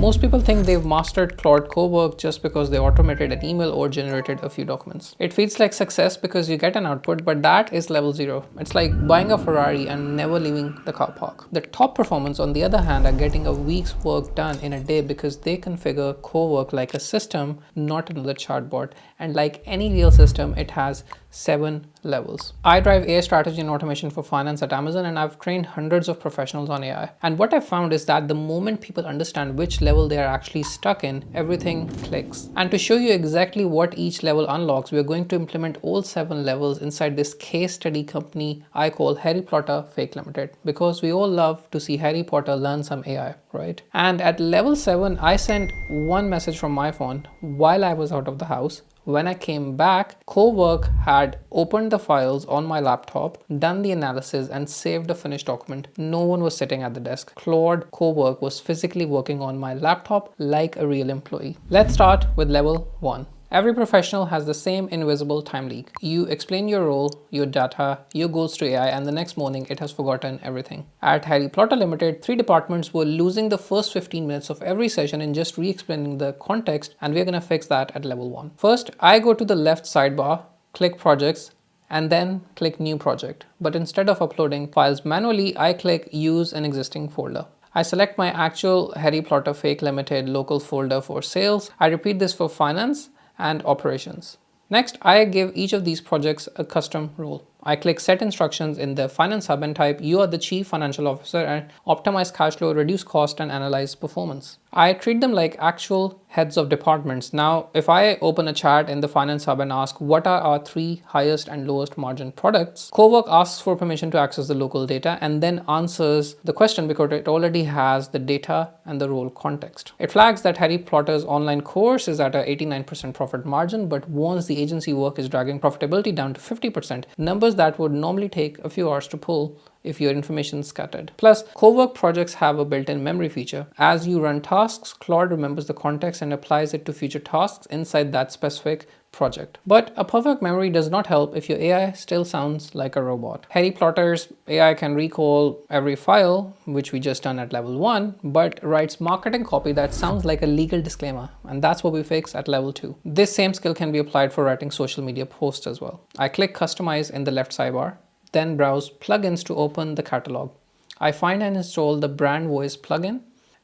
Most people think they've mastered Claude Cowork just because they automated an email or generated a few documents. It feels like success because you get an output, but that is level 0. It's like buying a Ferrari and never leaving the car park. The top performers, on the other hand, are getting a week's work done in a day because they configure Cowork like a system, not another chatbot. And like any real system, it has 7 levels. I drive AI strategy and automation for finance at Amazon, and I've trained hundreds of professionals on AI. And what I found is that the moment people understand which level they are actually stuck in, everything clicks. And to show you exactly what each level unlocks, we're going to implement all 7 levels inside this case study company I call Harry Potter Fake Limited, because we all love to see Harry Potter learn some AI, right? And at level 7, I sent one message from my phone while I was out of the house. When I came back, Cowork had opened the files on my laptop, done the analysis, and saved a finished document. No one was sitting at the desk. Claude Cowork was physically working on my laptop like a real employee. Let's start with level 1. Every professional has the same invisible time leak. You explain your role, your data, your goals to AI, and the next morning it has forgotten everything. At Harry Potter Limited, 3 departments were losing the first 15 minutes of every session in just re-explaining the context, and we're gonna fix that at level 1. First, I go to the left sidebar, click projects, and then click new project. But instead of uploading files manually, I click use an existing folder. I select my actual Harry Potter Fake Limited local folder for sales. I repeat this for finance and operations. Next, I give each of these projects a custom role. I click set instructions in the finance hub and type you are the chief financial officer and optimize cash flow, reduce cost, and analyze performance. I treat them like actual heads of departments. Now, if I open a chat in the finance hub and ask what are our 3 highest and lowest margin products, Cowork asks for permission to access the local data and then answers the question because it already has the data and the role context. It flags that Harry Potter's online course is at a 89% profit margin, but warns the agency work is dragging profitability down to 50%, numbers that would normally take a few hours to pull if your information is scattered. Plus, Cowork projects have a built-in memory feature. As you run tasks, Claude remembers the context and applies it to future tasks inside that specific project. But a perfect memory does not help if your AI still sounds like a robot. Harry Potter's AI can recall every file, which we just done at level 1, but writes marketing copy that sounds like a legal disclaimer, and that's what we fix at level 2. This same skill can be applied for writing social media posts as well. I click customize in the left sidebar, then browse plugins to open the catalog. I find and install the brand voice plugin.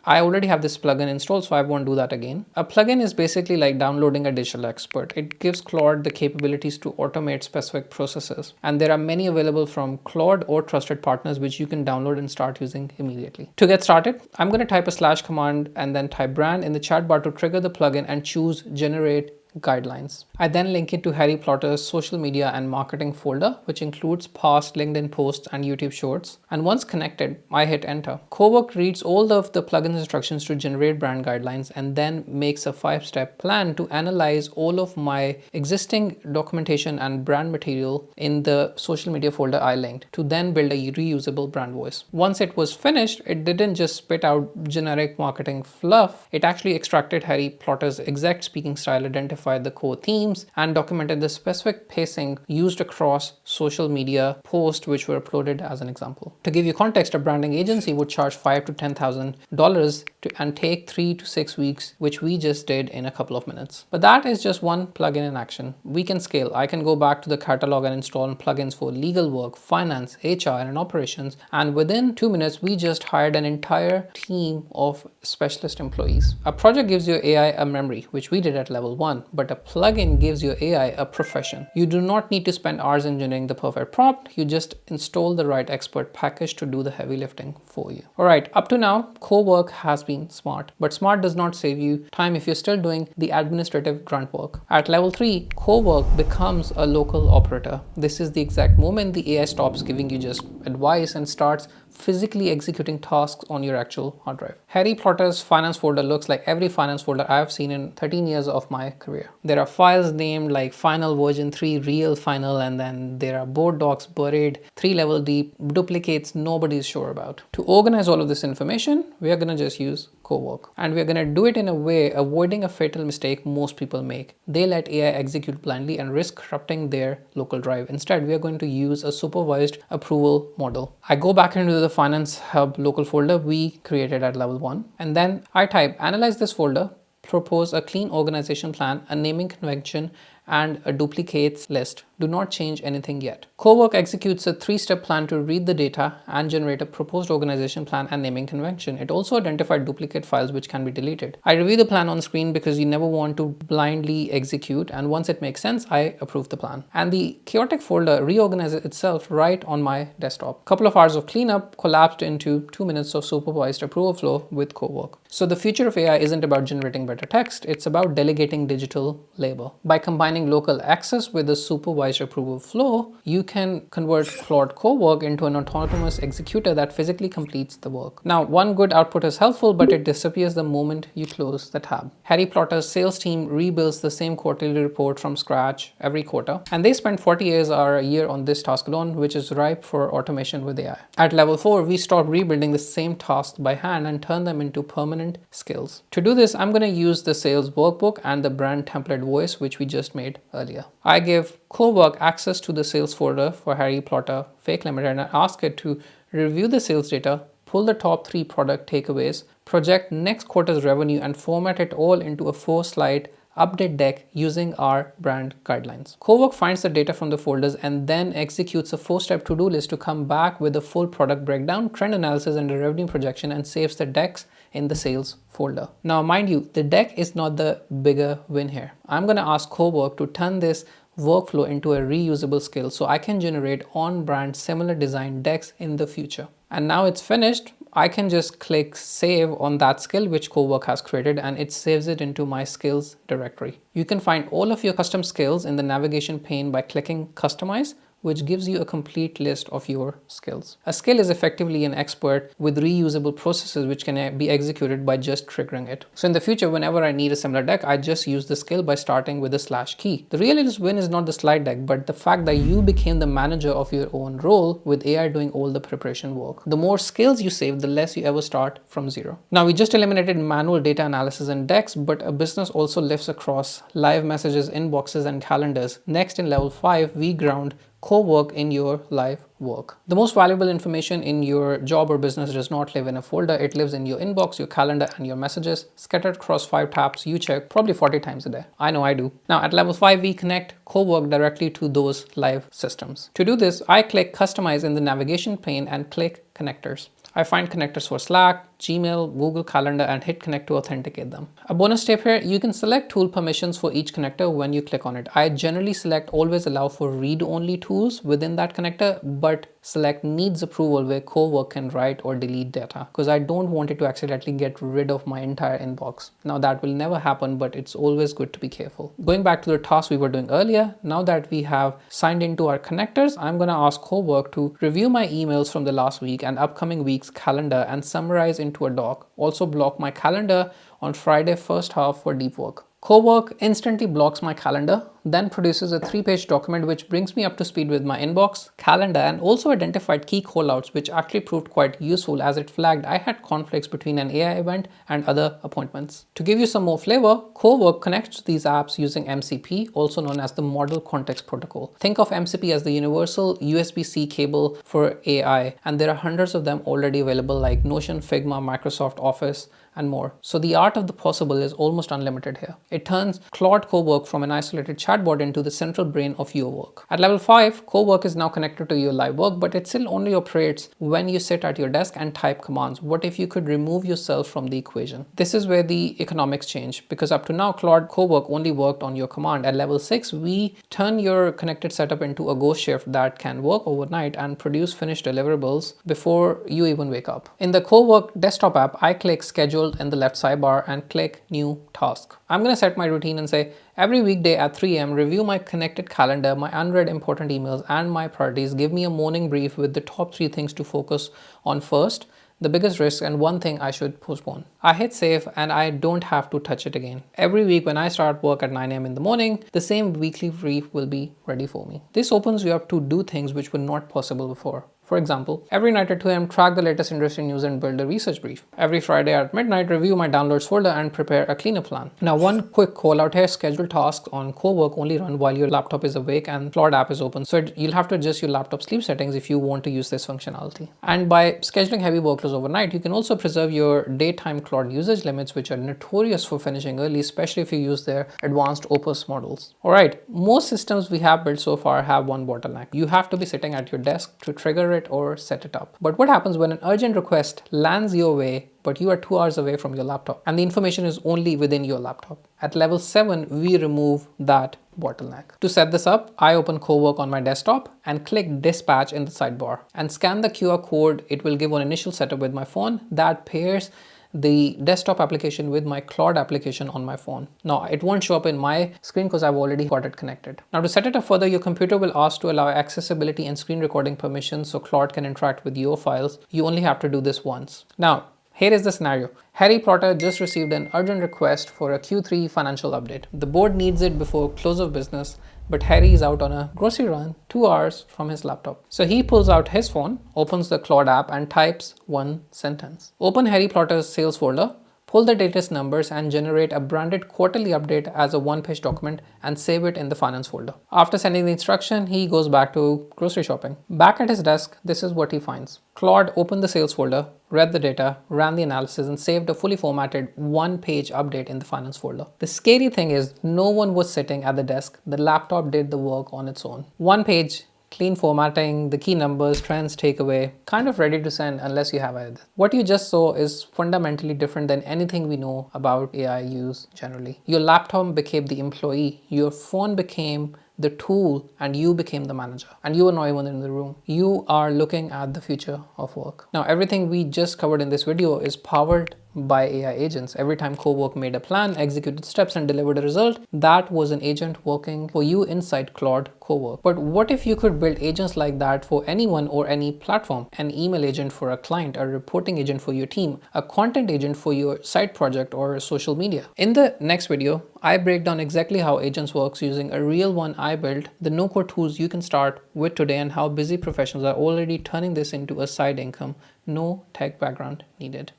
I already have this plugin installed, so I won't do that again. A plugin is basically like downloading a digital expert. It gives Claude the capabilities to automate specific processes. And there are many available from Claude or trusted partners which you can download and start using immediately. To get started, I'm going to type a / command and then type brand in the chat bar to trigger the plugin and choose generate guidelines. I then link it to Harry Potter's social media and marketing folder, which includes past LinkedIn posts and YouTube shorts. And once connected, I hit enter. Cowork reads all of the plugin instructions to generate brand guidelines and then makes a 5-step plan to analyze all of my existing documentation and brand material in the social media folder I linked to then build a reusable brand voice. Once it was finished, it didn't just spit out generic marketing fluff. It actually extracted Harry Potter's exact speaking style, identified the core themes, and documented the specific pacing used across social media posts which were uploaded as an example. To give you context, a branding agency would charge $5,000 to $10,000 and take 3 to 6 weeks, which we just did in a couple of minutes. But that is just one plugin in action. We can scale. I can go back to the catalog and install plugins for legal work, finance, HR, and operations, and within 2 minutes, we just hired an entire team of specialist employees. A project gives your AI a memory, which we did at level 1, but a plugin gives your AI a profession. You do not need to spend hours engineering the perfect prompt. You just install the right expert package to do the heavy lifting for you. All right, up to now, Cowork has been smart, but smart does not save you time if you're still doing the administrative grunt work. At level 3, Cowork becomes a local operator. This is the exact moment the AI stops giving you just advice and starts physically executing tasks on your actual hard drive. Harry Potter's finance folder looks like every finance folder I have seen in 13 years of my career. area. There are files named like final version 3, real final, and then there are board docs buried 3 level deep, duplicates nobody is sure about. To organize all of this information, we are going to just use Cowork. And we're going to do it in a way avoiding a fatal mistake most people make. They let AI execute blindly and risk corrupting their local drive. Instead, we are going to use a supervised approval model. I go back into the Finance Hub local folder we created at level 1, and then I type analyze this folder, propose a clean organization plan, a naming convention, and a duplicates list. Do not change anything yet. Cowork executes a 3-step plan to read the data and generate a proposed organization plan and naming convention. It also identified duplicate files which can be deleted. I review the plan on screen because you never want to blindly execute, and once it makes sense, I approve the plan. And the chaotic folder reorganizes itself right on my desktop. Couple of hours of cleanup collapsed into 2 minutes of supervised approval flow with Cowork. So the future of AI isn't about generating better text, it's about delegating digital labor. By combining local access with a supervised approval flow, you can convert Claude Cowork into an autonomous executor that physically completes the work. Now, one good output is helpful, but it disappears the moment you close the tab. Harry Plotter's sales team rebuilds the same quarterly report from scratch every quarter, and they spend 40 years or a year on this task alone, which is ripe for automation with AI. At level 4, we stop rebuilding the same tasks by hand and turn them into permanent skills. To do this, I'm going to use the sales workbook and the brand template voice, which we just made earlier. I give Cowork access to the sales folder for Harry Potter Fake Limited and I ask it to review the sales data, pull the top 3 product takeaways, project next quarter's revenue, and format it all into a 4-slide update deck using our brand guidelines. Cowork finds the data from the folders and then executes a 4-step to-do list to come back with a full product breakdown, trend analysis, and a revenue projection, and saves the decks in the sales folder. Now, mind you, the deck is not the bigger win here. I'm going to ask Cowork to turn this workflow into a reusable skill so I can generate on-brand similar design decks in the future. And now it's finished. I can just click save on that skill which Cowork has created, and it saves it into my skills directory. You can find all of your custom skills in the navigation pane by clicking customize, which gives you a complete list of your skills. A skill is effectively an expert with reusable processes which can be executed by just triggering it. So in the future, whenever I need a similar deck, I just use the skill by starting with a slash key. The real win is not the slide deck, but the fact that you became the manager of your own role with AI doing all the preparation work. The more skills you save, the less you ever start from zero. Now, we just eliminated manual data analysis and decks, but a business also lives across live messages, inboxes, and calendars. Next, in level 5, we ground Cowork in your live work. The most valuable information in your job or business does not live in a folder. It lives in your inbox, your calendar, and your messages scattered across 5 tabs you check probably 40 times a day. I know I do. Now at level 5, we connect Cowork directly to those live systems. To do this, I click customize in the navigation pane and click connectors. I find connectors for Slack, Gmail, Google Calendar, and hit connect to authenticate them. A bonus tip here, you can select tool permissions for each connector when you click on it. I generally select always allow for read-only tools within that connector, but select needs approval where Cowork can write or delete data because I don't want it to accidentally get rid of my entire inbox. Now that will never happen, but it's always good to be careful. Going back to the task we were doing earlier, now that we have signed into our connectors, I'm going to ask Cowork to review my emails from the last week and upcoming week's calendar and summarize into a doc. Also block my calendar on Friday first half for deep work. Cowork instantly blocks my calendar, then produces a 3-page document which brings me up to speed with my inbox, calendar, and also identified key callouts which actually proved quite useful as it flagged I had conflicts between an AI event and other appointments. To give you some more flavor, Cowork connects to these apps using MCP, also known as the Model Context Protocol. Think of MCP as the universal USB-C cable for AI, and there are hundreds of them already available like Notion, Figma, Microsoft Office, and more. So the art of the possible is almost unlimited here. It turns Claude Cowork from an isolated chatbot into the central brain of your work. At level 5, Cowork is now connected to your live work, but it still only operates when you sit at your desk and type commands. What if you could remove yourself from the equation? This is where the economics change, because up to now, Claude Cowork only worked on your command. At level 6, we turn your connected setup into a ghost shift that can work overnight and produce finished deliverables before you even wake up. In the Cowork desktop app, I click schedule in the left sidebar and click new task. I'm going to set my routine and say every weekday at 3 a.m. review my connected calendar, my unread important emails, and my priorities. Give me a morning brief with the top 3 things to focus on first. the biggest risk and one thing I should postpone. I hit save and I don't have to touch it again. Every week when I start work at 9 a.m. in the morning, the same weekly brief will be ready for me. This opens you up to do things which were not possible before. For example, every night at 2 a.m. track the latest industry news and build a research brief. Every Friday at midnight, review my downloads folder and prepare a cleanup plan. Now, one quick call out here, scheduled tasks on Cowork only run while your laptop is awake and Claude app is open. So you'll have to adjust your laptop sleep settings if you want to use this functionality. And by scheduling heavy workloads overnight, you can also preserve your daytime Claude usage limits, which are notorious for finishing early, especially if you use their advanced Opus models. All right, most systems we have built so far have one bottleneck. You have to be sitting at your desk to trigger it or set it up. But what happens when an urgent request lands your way, but you are 2 hours away from your laptop and the information is only within your laptop? At level 7, we remove that bottleneck. To set this up, I open Cowork on my desktop and click dispatch in the sidebar and scan the QR code. It will give an initial setup with my phone that pairs the desktop application with my Claude application on my phone. Now, it won't show up in my screen because I've already got it connected. Now, to set it up further, your computer will ask to allow accessibility and screen recording permissions so Claude can interact with your files. You only have to do this once. Now, here is the scenario. Harry Potter just received an urgent request for a Q3 financial update. The board needs it before close of business, but Harry is out on a grocery run 2 hours from his laptop. So he pulls out his phone, opens the Claude app and types one sentence. Open Harry Potter's sales folder, pull the latest numbers and generate a branded quarterly update as a one-page document and save it in the finance folder. After sending the instruction, he goes back to grocery shopping. Back at his desk, this is what he finds. Claude opened the sales folder, read the data, ran the analysis and saved a fully formatted one-page update in the finance folder. The scary thing is no one was sitting at the desk. The laptop did the work on its own. One page, clean formatting, the key numbers, trends, takeaway, kind of ready to send unless you have it. What you just saw is fundamentally different than anything we know about AI use generally. Your laptop became the employee, your phone became the tool, and you became the manager. And you are not even in the room. You are looking at the future of work. Now, everything we just covered in this video is powered by AI agents. Every time Cowork made a plan, executed steps and delivered a result, that was an agent working for you inside Claude Cowork. But what if you could build agents like that for anyone or any platform? An email agent for a client, a reporting agent for your team, a content agent for your side project or social media. In the next video, I break down exactly how agents works using a real one I built, the no-code tools you can start with today and how busy professionals are already turning this into a side income. No tech background needed.